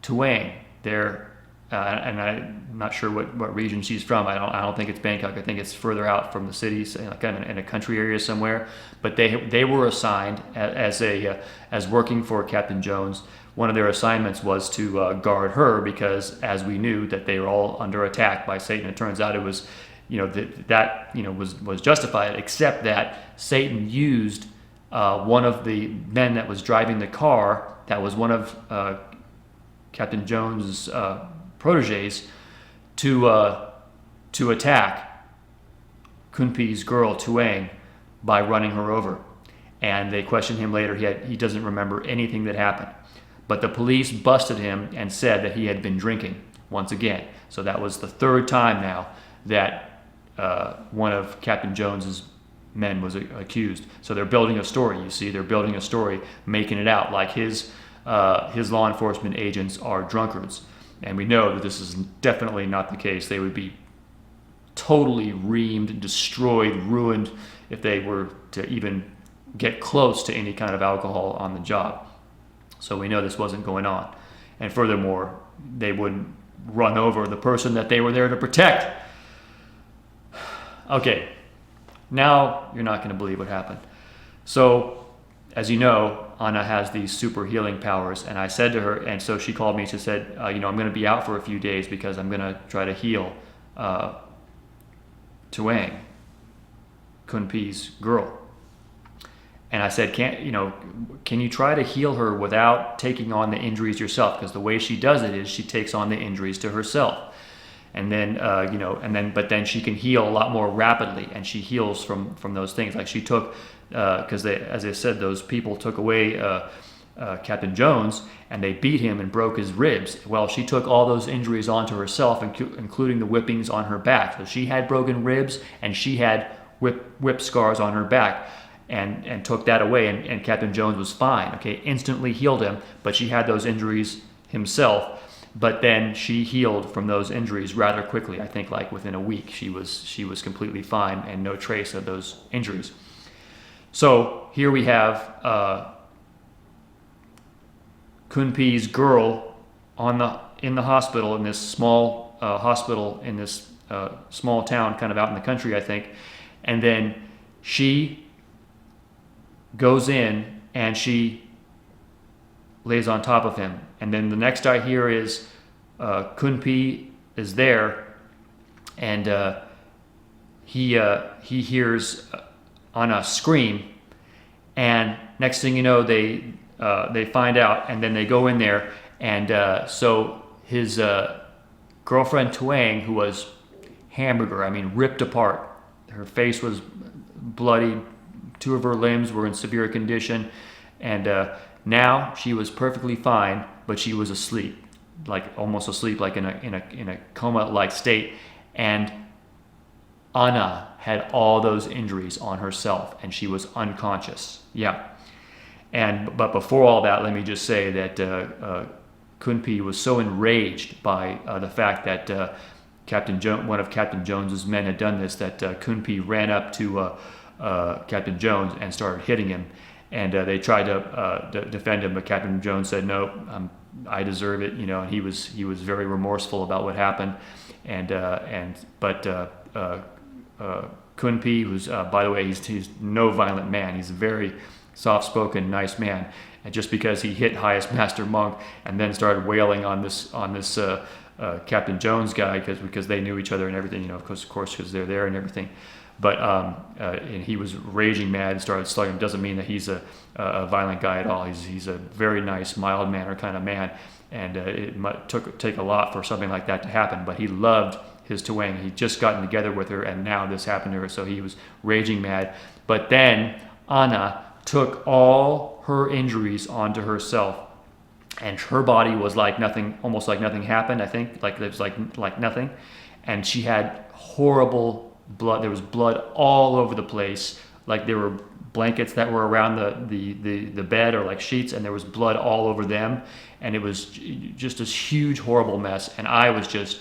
Tuang. There, and I'm not sure what region she's from. I don't think it's Bangkok. I think it's further out from the cities, like in a country area somewhere. But they were assigned as working for Captain Jones. One of their assignments was to guard her, because as we knew that they were all under attack by Satan. It turns out it was, was justified, except that Satan used one of the men that was driving the car, that was one of Captain Jones' proteges, to attack Kunpi's girl, Tuang, by running her over. And they questioned him later. He doesn't remember anything that happened. But the police busted him and said that he had been drinking once again. So that was the third time now that one of Captain Jones's men was accused. So they're building a story, you see. They're building a story, making it out like his law enforcement agents are drunkards. And we know that this is definitely not the case. They would be totally reamed, destroyed, ruined if they were to even get close to any kind of alcohol on the job. So we know this wasn't going on. And furthermore, they wouldn't run over the person that they were there to protect. Okay, now you're not going to believe what happened. So, as you know, Anna has these super healing powers, and I said to her, and so she called me. She said, I'm going to be out for a few days because I'm going to try to heal Tuang, Kunpi's girl. And I said, can you try to heal her without taking on the injuries yourself? Because the way she does it is she takes on the injuries to herself. And then, but then she can heal a lot more rapidly, and she heals from those things. Like she took, because as I said, those people took away Captain Jones, and they beat him and broke his ribs. Well, she took all those injuries onto herself, including the whippings on her back. So she had broken ribs, and she had whip scars on her back, and took that away, and Captain Jones was fine. Okay, instantly healed him, but she had those injuries himself. But then she healed from those injuries rather quickly. I think like within a week, she was completely fine and no trace of those injuries. So here we have Kunpi's girl in the hospital, in this small hospital in this small town, kind of out in the country, I think. And then she goes in and she lays on top of him. And then the next I hear is Kunpi is there, and he hears Anna scream, and next thing you know, they find out, and then they go in there, and so his girlfriend Tuang, who was ripped apart. Her face was bloody, two of her limbs were in severe condition, and now she was perfectly fine, but she was asleep, like almost asleep, like in a coma-like state. And Anna had all those injuries on herself, and she was unconscious. Yeah. But before all that, let me just say that Kunpi was so enraged by the fact that one of Captain Jones's men had done this, that Kunpi ran up to Captain Jones and started hitting him. And they tried to defend him, but Captain Jones said, "No, I deserve it," you know. And he was very remorseful about what happened. But Kunpi, who's by the way, he's no violent man. He's a very soft-spoken, nice man. And just because he hit highest master monk and then started wailing on this Captain Jones guy because they knew each other and everything, you know, of course because they're there and everything. But and he was raging mad and started slugging him. Doesn't mean that he's a violent guy at all. He's a very nice, mild mannered kind of man, and it might take a lot for something like that to happen. But he loved his Tuang. He'd just gotten together with her, and now this happened to her, so he was raging mad. But then Anna took all her injuries onto herself, and her body was like nothing, almost like nothing happened. I think like it was like nothing, and she had horrible blood. There was blood all over the place. Like there were blankets that were around the bed or like sheets, and there was blood all over them, and it was just this huge horrible mess. And I was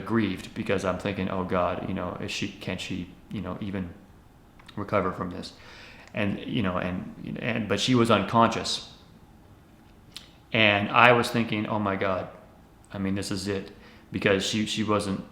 grieved because I'm thinking, oh God, you know, can she you know even recover from this? And you know, but she was unconscious, and I was thinking, oh my God, I mean, this is it, because she wasn't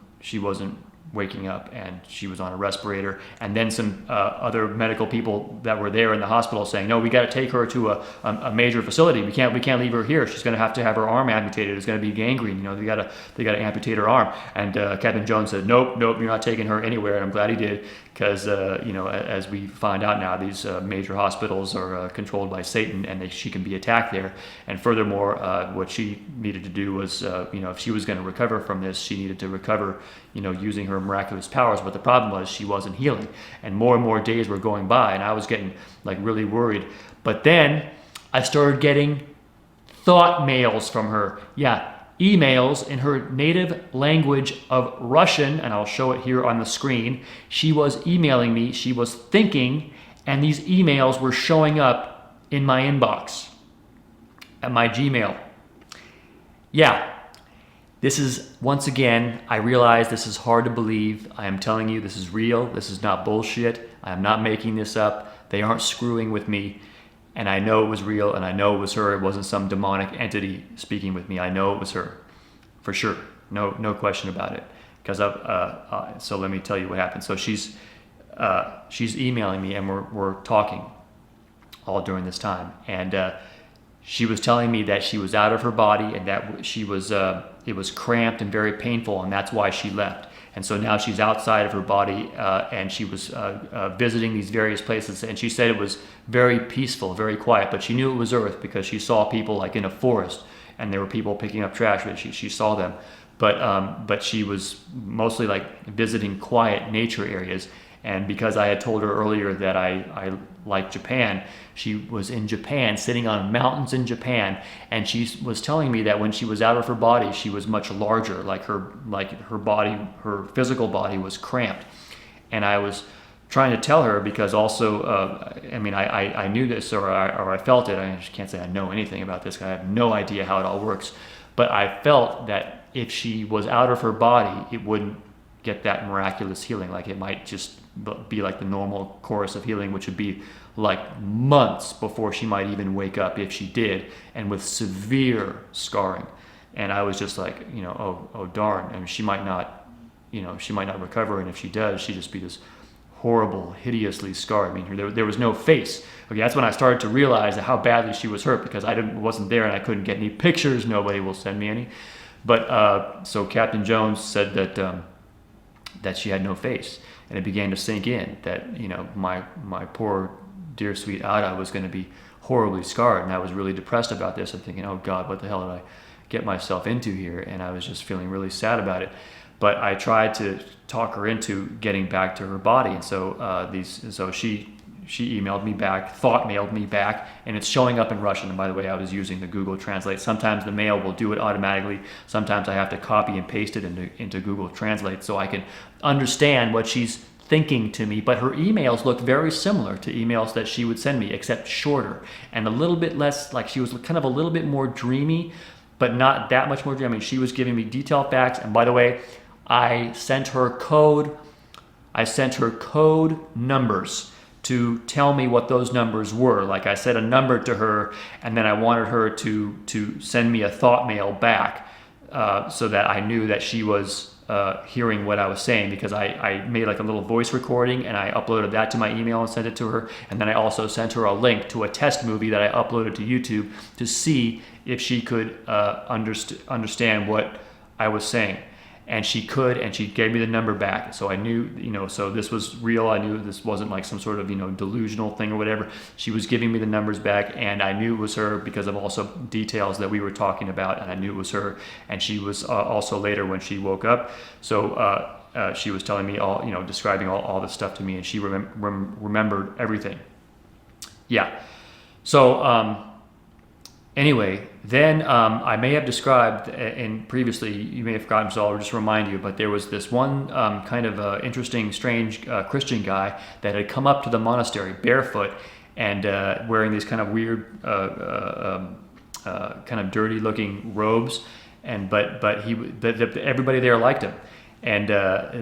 waking up, and she was on a respirator. And then some other medical people that were there in the hospital saying, no, we got to take her to a major facility. We can't leave her here. She's going to have her arm amputated. It's going to be gangrene. You know, they got to amputate her arm. And Captain Jones said, nope, you're not taking her anywhere. And I'm glad he did, because you know, as we find out now, these major hospitals are controlled by Satan, and she can be attacked there. And furthermore, what she needed to do was, you know, if she was going to recover from this, she needed to recover, you know, using her miraculous powers. But the problem was she wasn't healing, and more days were going by, and I was getting like really worried. But then I started getting thought mails from her. Yeah, emails in her native language of Russian, and I'll show it here on the screen. She was emailing me, she was thinking, and these emails were showing up in my inbox at my Gmail. Yeah, this is, once again, I realize this is hard to believe. I am telling you, this is real. This is not bullshit. I am not making this up. They aren't screwing with me. And I know it was real, and I know it was her. It wasn't some demonic entity speaking with me. I know it was her, for sure. No question about it. Because so let me tell you what happened. So she's emailing me, and we're talking all during this time. And she was telling me that she was out of her body, and that she was it was cramped and very painful, and that's why she left. And so now she's outside of her body, and she was visiting these various places, and she said it was very peaceful, very quiet, but she knew it was Earth because she saw people like in a forest, and there were people picking up trash, but she saw them. But she was mostly like visiting quiet nature areas. And because I had told her earlier that I like Japan, she was in Japan, sitting on mountains in Japan, and she was telling me that when she was out of her body, she was much larger, like her body, her physical body was cramped. And I was trying to tell her, because also, I mean, I knew this, or I felt it. I just can't say I know anything about this. I have no idea how it all works. But I felt that if she was out of her body, it wouldn't get that miraculous healing. Like it might just be like the normal course of healing, which would be like months before she might even wake up, if she did, and with severe scarring. And I was just like, you know, oh darn. I mean, she might not recover, and if she does, she'd just be this horrible, hideously scarred. I mean, there was no face. Okay, that's when I started to realize how badly she was hurt, because I wasn't there and I couldn't get any pictures. Nobody will send me any. But so Captain Jones said that she had no face, and it began to sink in that, you know, my poor dear sweet Ada was going to be horribly scarred, and I was really depressed about this and thinking, oh God, what the hell did I get myself into here? And I was just feeling really sad about it. But I tried to talk her into getting back to her body, and so she emailed me back, mailed me back, and it's showing up in Russian. And by the way, I was using the Google Translate. Sometimes the mail will do it automatically. Sometimes I have to copy and paste it into Google Translate so I can understand what she's thinking to me. But her emails look very similar to emails that she would send me, except shorter and a little bit less, like she was kind of a little bit more dreamy, but not that much more dreamy. I mean, she was giving me detailed facts. And by the way, I sent her code numbers to tell me what those numbers were. Like I said a number to her, and then I wanted her to send me a thought mail back, so that I knew that she was hearing what I was saying, because I made like a little voice recording and I uploaded that to my email and sent it to her. And then I also sent her a link to a test movie that I uploaded to YouTube to see if she could understand what I was saying. And she could, and she gave me the number back. So I knew, so this was real. I knew this wasn't like some sort of, delusional thing or whatever. She was giving me the numbers back, and I knew it was her because of also details that we were talking about, and I knew it was her. And she was also later when she woke up. So she was telling me all, describing all this stuff to me, and she remembered everything. Yeah. So, anyway, then I may have described, and previously you may have forgotten, so I'll just remind you, but there was this one kind of interesting, strange Christian guy that had come up to the monastery barefoot and wearing these kind of weird, kind of dirty-looking robes, but everybody there liked him, and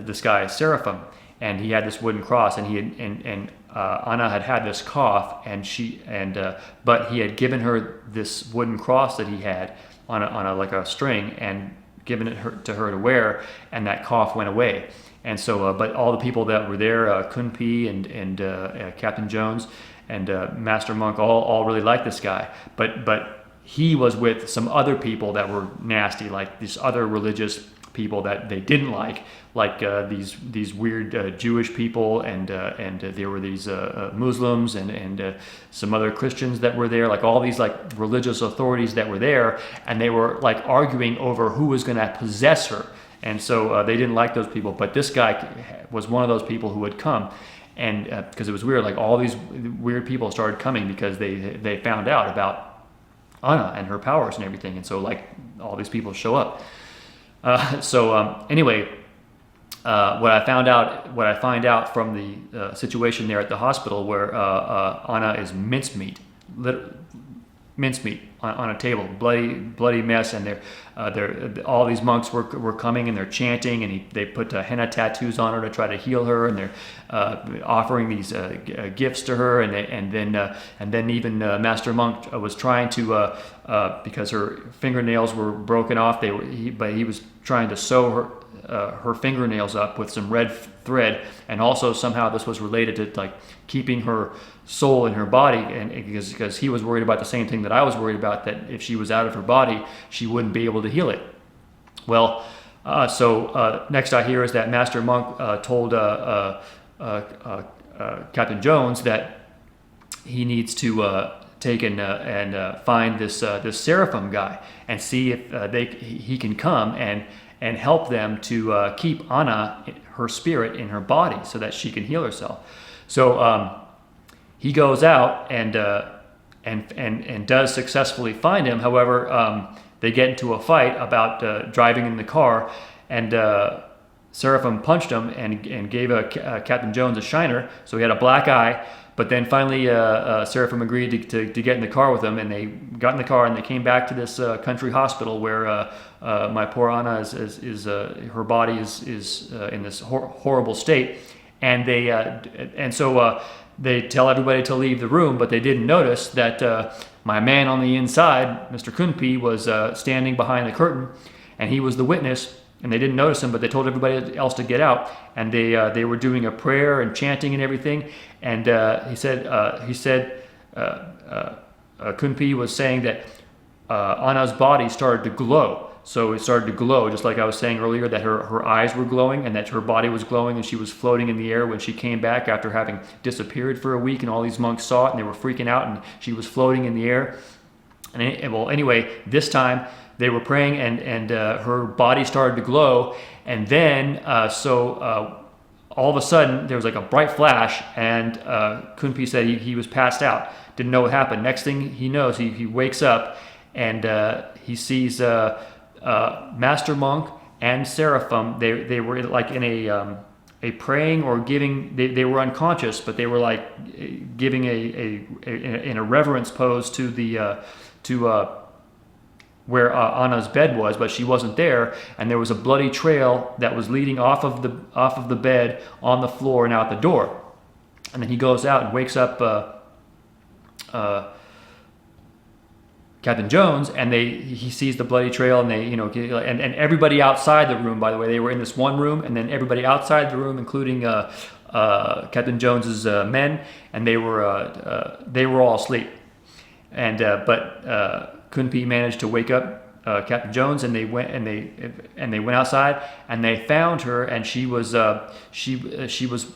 this guy Seraphim, and he had this wooden cross, and Anna had this cough, but he had given her this wooden cross that he had on a like a string, and given it to her to wear, and that cough went away. And so, but all the people that were there, Kunpi and Captain Jones and Master Monk, all really liked this guy, but he was with some other people that were nasty, like these other religious people that they didn't like these weird Jewish people, and there were these Muslims and some other Christians that were there, like all these like religious authorities that were there, and they were like arguing over who was going to possess her, and so they didn't like those people. But this guy was one of those people who would come, and because it was weird, like all these weird people started coming because they found out about Anna and her powers and everything, and so like all these people show up. Anyway, what I find out from the situation there at the hospital, where Anna is mincemeat on a table, bloody mess, and all these monks were coming, and they're chanting, and they put henna tattoos on her to try to heal her, and they're offering these gifts to her, and then even Master Monk was trying to because her fingernails were broken off. But he was trying to sew her fingernails up with some red thread, and also somehow this was related to like keeping her soul in her body, and because he was worried about the same thing that I was worried about, that if she was out of her body, she wouldn't be able to heal it. Well, next I hear is that Master Monk told Captain Jones that he needs to take and find this Seraphim guy and see if he can come and help them to keep Anna, her spirit, in her body so that she can heal herself. So he goes out and does successfully find him. However, they get into a fight about driving in the car, and Seraphim punched him and gave Captain Jones a shiner, so he had a black eye. But then finally, Seraphim agreed to get in the car with him, and they got in the car and they came back to this country hospital where my poor Anna is her body is in this horrible state, and so they tell everybody to leave the room, but they didn't notice that my man on the inside, Mr. Kunpi, was standing behind the curtain, and he was the witness. And they didn't notice him, but they told everybody else to get out. And they were doing a prayer and chanting and everything. And he said Kunpi was saying that Anna's body started to glow. So it started to glow, just like I was saying earlier, that her eyes were glowing and that her body was glowing, and she was floating in the air when she came back after having disappeared for a week. And all these monks saw it, and they were freaking out, and she was floating in the air. And well, anyway, this time they were praying, and her body started to glow, and then all of a sudden there was like a bright flash, and Kunpi said he was passed out, didn't know what happened. Next thing he knows, he wakes up, and he sees Master Monk and Seraphim. They were like in a praying or giving. They were unconscious, but they were like giving in a reverence pose to where Anna's bed was, but she wasn't there, and there was a bloody trail that was leading off of the bed on the floor and out the door. And then he goes out and wakes up Captain Jones, and he sees the bloody trail, and and everybody outside the room. By the way, they were in this one room, and then everybody outside the room, including Captain Jones's men, and they were all asleep. And but Kunpi managed to wake up Captain Jones, and they went outside, and they found her, and she was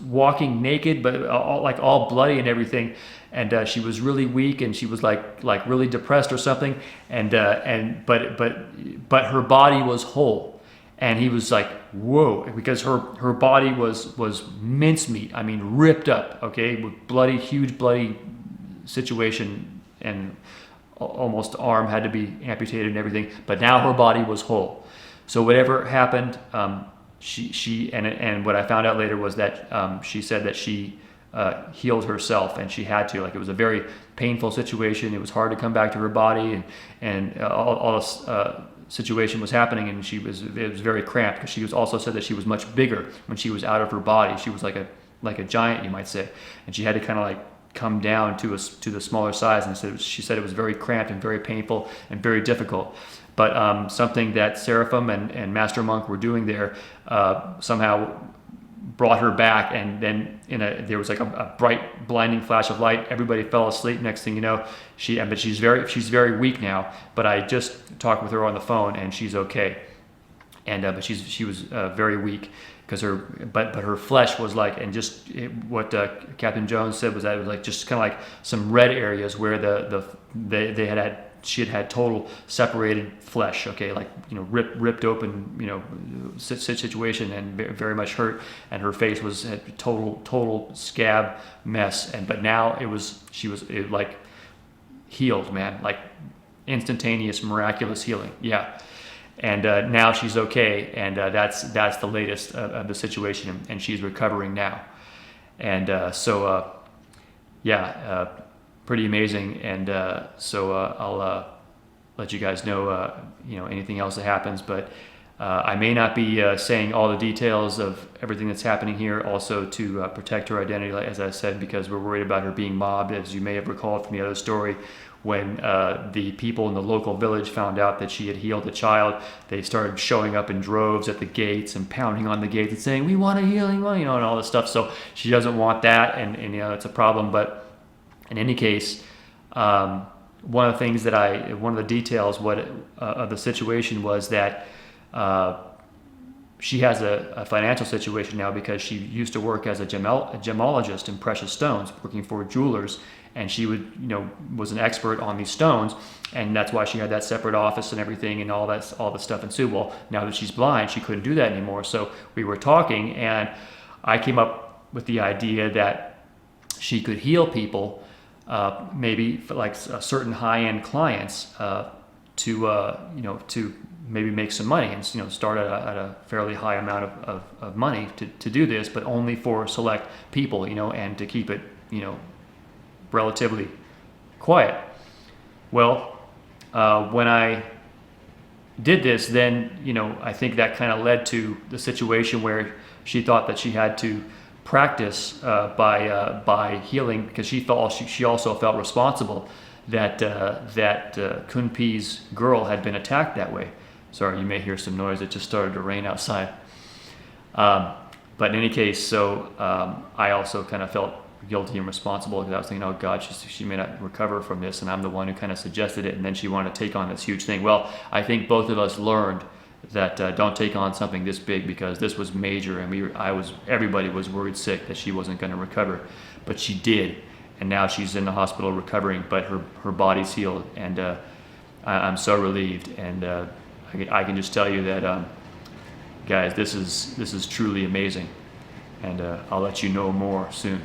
walking naked, but all bloody and everything, and she was really weak, and she was like really depressed or something, but her body was whole, and he was like, whoa, because her body was mincemeat. I mean, ripped up, okay, with huge bloody situation, and almost arm had to be amputated and everything, but now her body was whole. So whatever happened, she and what I found out later was that she said that she healed herself, and she had to. Like, it was a very painful situation. It was hard to come back to her body, and all this situation was happening, and it was very cramped, because she also said that she was much bigger when she was out of her body. She was like a giant, you might say, and she had to kind of like come down to the smaller size, and she said it was very cramped and very painful and very difficult. But something that Seraphim and Master Monk were doing there somehow brought her back, and then there was like a bright, blinding flash of light. Everybody fell asleep. Next thing you know, but she's very weak now. But I just talked with her on the phone, and she's okay. And but she was very weak, because her flesh was like, and just what Captain Jones said was that it was like just kind of like some red areas where she had total separated flesh, okay, like, ripped open, situation, and very much hurt, and her face was a total scab mess, but now she was like healed, man, like instantaneous, miraculous healing, yeah. And now she's okay, and that's the latest of the situation, and she's recovering now. And pretty amazing. And so I'll let you guys know, anything else that happens. But I may not be saying all the details of everything that's happening here, also to protect her identity, as I said, because we're worried about her being mobbed, as you may have recalled from the other story. When the people in the local village found out that she had healed a child, they started showing up in droves at the gates and pounding on the gates and saying, "We want a healing," and all this stuff. So she doesn't want that, and it's a problem. But in any case, one of the details of the situation was that she has a financial situation now, because she used to work as a gemologist in precious stones, working for jewelers. And she was an expert on these stones, and that's why she had that separate office and everything, and all the stuff ensued. Well, now that she's blind, she couldn't do that anymore. So we were talking, and I came up with the idea that she could heal people, maybe for like certain high-end clients, to maybe make some money, and start at a fairly high amount of money to do this, but only for select people, and to keep it relatively quiet. Well, when I did this, then I think that kind of led to the situation where she thought that she had to practice by healing, because she also felt responsible that Kunpi's girl had been attacked that way. Sorry, you may hear some noise. It just started to rain outside. But in any case, so I also kind of felt guilty and responsible, because I was thinking, oh God, she may not recover from this, and I'm the one who kind of suggested it, and then she wanted to take on this huge thing. Well, I think both of us learned that don't take on something this big, because this was major, and everybody was worried sick that she wasn't going to recover, but she did, and now she's in the hospital recovering, but her body's healed, and I'm so relieved, and I can just tell you that, guys, this is truly amazing, and I'll let you know more soon.